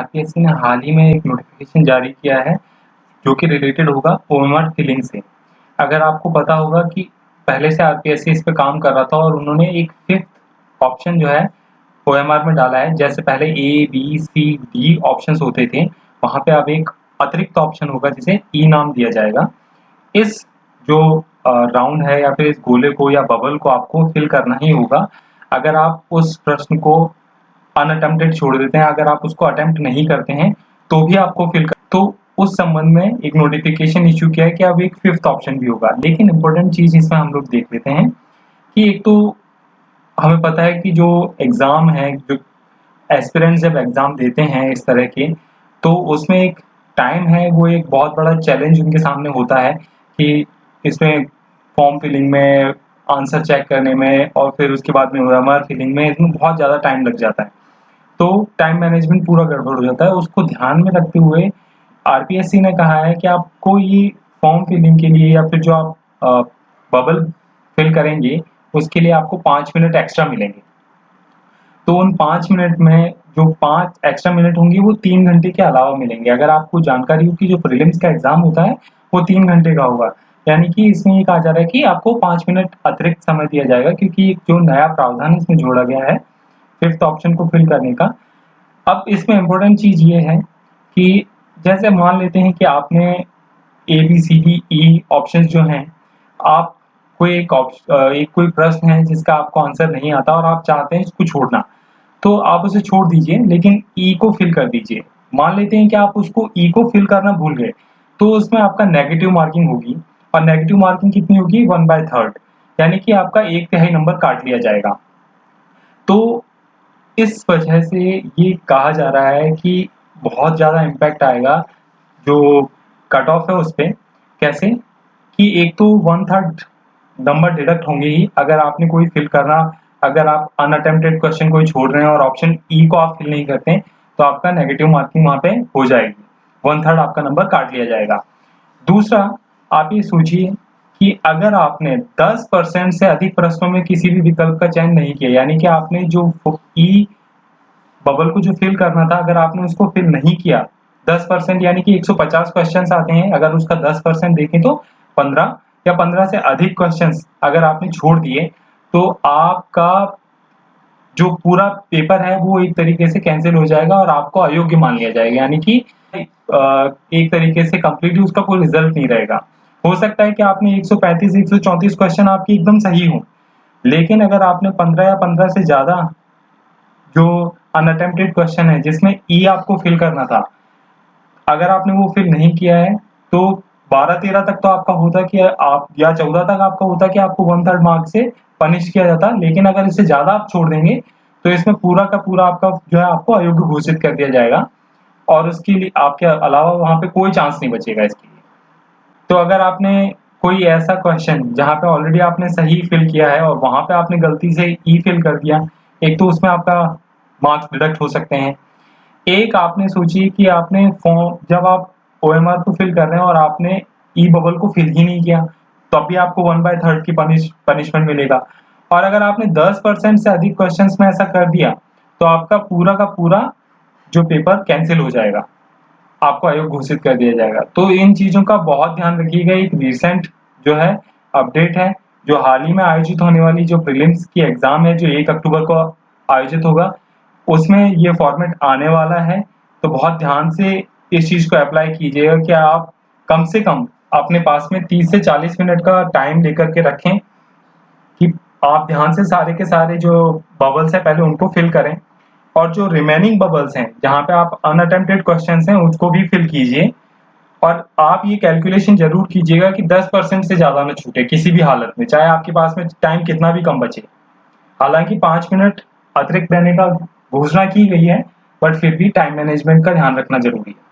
RPSC ने हाल ही में एक नोटिफिकेशन जारी किया है जो कि रिलेटेड होगा ओएमआर फिलिंग से। अगर आपको पता होगा कि पहले से आरपीएससी इस पे काम कर रहा था और उन्होंने एक फिफ्थ ऑप्शन जो है ओएमआर में डाला है। जैसे पहले A B C D options होते थे, वहां पे अब एक अतिरिक्त ऑप्शन होगा जिसे ई नाम दिया जाएगा। इस जो राउंड है या फिर इस गोले को या बबल को आपको फिल करना ही होगा। अगर आप उस प्रश्न को अनअटेम्प्टेड छोड़ देते हैं, अगर आप उसको अटेम्प्ट नहीं करते हैं तो भी आपको फिल कर। तो उस संबंध में एक नोटिफिकेशन इश्यू किया है कि अब एक फिफ्थ ऑप्शन भी होगा। लेकिन इंपॉर्टेंट चीज इसमें हम लोग देख लेते हैं कि एक तो हमें पता है कि जो एग्जाम है, जो एस्पिरेंट्स जब एग्जाम देते हैं इस तरह के, तो उसमें एक टाइम है, वो एक बहुत बड़ा चैलेंज उनके सामने होता है कि इसमें फॉर्म फिलिंग में, आंसर चेक करने में और फिर उसके बाद में ओएमआर फिलिंग में इसमें बहुत ज़्यादा टाइम लग जाता है। तो टाइम मैनेजमेंट पूरा गड़बड़ हो जाता है। उसको ध्यान में रखते हुए आरपीएससी ने कहा है कि आपको ये फॉर्म फिलिंग के लिए या फिर जो आप बबल फिल करेंगे उसके लिए आपको 5 मिनट एक्स्ट्रा मिलेंगे। तो उन 5 मिनट में जो 5 एक्स्ट्रा मिनट होंगे वो 3 घंटे के अलावा मिलेंगे। अगर आपको जानकारी हो कि जो प्रीलिम्स का एग्जाम होता है वो 3 घंटे का होगा, यानी कि इसमें ये कहा जा रहा है कि आपको 5 मिनट अतिरिक्त समय दिया जाएगा, क्योंकि एक जो नया प्रावधान इसमें जोड़ा गया है फिफ्थ ऑप्शन को फिल करने का। अब इसमें इम्पोर्टेंट चीज ये है कि जैसे मान लेते हैं कि आपने A B C D E option जो हैं, आप एक कोई प्रश्न है जिसका आपको आंसर नहीं आता और आप चाहते हैं इसको छोड़ना, तो आप उसे छोड़ दीजिए लेकिन ई को फिल कर दीजिए। मान लेते हैं कि आप उसको ई को फिल करना भूल गए, तो उसमें आपका नेगेटिव मार्किंग होगी। और नेगेटिव मार्किंग कितनी होगी? 1/3, यानी कि आपका 1/3 नंबर काट लिया जाएगा। तो इस वजह से ये कहा जा रहा है कि बहुत ज़्यादा इम्पैक्ट आएगा जो कट ऑफ है उस पे। कैसे कि एक तो 1/3 नंबर डिडक्ट होंगे ही अगर आपने कोई फिल करना, अगर आप अनअटेम्प्टेड क्वेश्चन कोई छोड़ रहे हैं और ऑप्शन ई को आप फिल नहीं करते हैं, तो आपका नेगेटिव मार्किंग वहां पे हो जाएगी, 1/3 आपका नंबर काट लिया जाएगा। दूसरा, आप ये सोचिए कि अगर आपने 10% से अधिक प्रश्नों में किसी भी विकल्प का चयन नहीं किया, यानी कि आपने जो ई बबल को जो फिल करना था, अगर आपने उसको फिल नहीं किया, 10% यानी कि 150 क्वेश्चंस आते हैं, अगर उसका 10% देखें तो 15 या 15 से अधिक क्वेश्चंस अगर आपने छोड़ दिए, तो आपका जो पूरा पेपर है वो एक तरीके से कैंसिल हो जाएगा और आपको अयोग्य मान लिया जाएगा, यानी कि एक तरीके से कंप्लीटली उसका कोई रिजल्ट नहीं रहेगा। हो सकता है कि आपने 135 134 क्वेश्चन आपके एकदम सही हो, लेकिन अगर आपने 15 या 15 से ज्यादा जो अनअटेम्प्टेड क्वेश्चन है जिसमें ई आपको फिल करना था, अगर आपने वो फिल नहीं किया है, तो 12-13 तक तो आपका होता कि आप, या 14 तक आपका होता कि आपको 1/3 मार्क से पनिश किया जाता। लेकिन अगर इससे ज्यादा आप छोड़ देंगे तो इसमें पूरा का पूरा आपका जो है आपको अयोग्य घोषित कर दिया जाएगा और उसके लिए आपके अलावा वहां पे कोई चांस नहीं बचेगा इसके लिए। तो अगर आपने कोई ऐसा क्वेश्चन जहाँ पे ऑलरेडी आपने सही फिल किया है और वहां पे आपने गलती से ई फिल कर दिया, एक तो उसमें आपका मार्क्स डिडक्ट हो सकते हैं। एक आपने सोची कि आपने फॉर्म, जब आप ओएमआर को फिल कर रहे हैं और आपने ई बबल को फिल ही नहीं किया, तो अभी आपको 1/3 की पनिशमेंट मिलेगा। और अगर आपने 10% से अधिक क्वेश्चंस में ऐसा कर दिया, तो आपका पूरा का पूरा जो पेपर कैंसिल हो जाएगा, आपको अयोग्य घोषित कर दिया जाएगा। तो इन चीजों का बहुत ध्यान रखिएगा। एक रिसेंट जो है अपडेट है, जो हाल ही में आयोजित होने वाली जो प्रीलिम्स की एग्जाम है जो 1 अक्टूबर को आयोजित होगा, उसमें ये फॉर्मेट आने वाला है। तो बहुत ध्यान से इस चीज को अप्लाई कीजिएगा कि आप कम से कम अपने पास में 30 से 40 मिनट का टाइम लेकर के रखें कि आप ध्यान से सारे के सारे जो बबल्स हैं पहले उनको फिल करें, और जो रिमेनिंग बबल्स हैं जहां पे आप अनअटेम्प्टेड क्वेश्चंस हैं उसको भी फिल कीजिए। और आप ये कैलकुलेशन जरूर कीजिएगा कि 10% से ज्यादा ना छूटे किसी भी हालत में, चाहे आपके पास में टाइम कितना भी कम बचे। हालांकि 5 मिनट अतिरिक्त देने का घोषणा की गई है, बट फिर भी टाइम मैनेजमेंट का ध्यान रखना जरूरी है।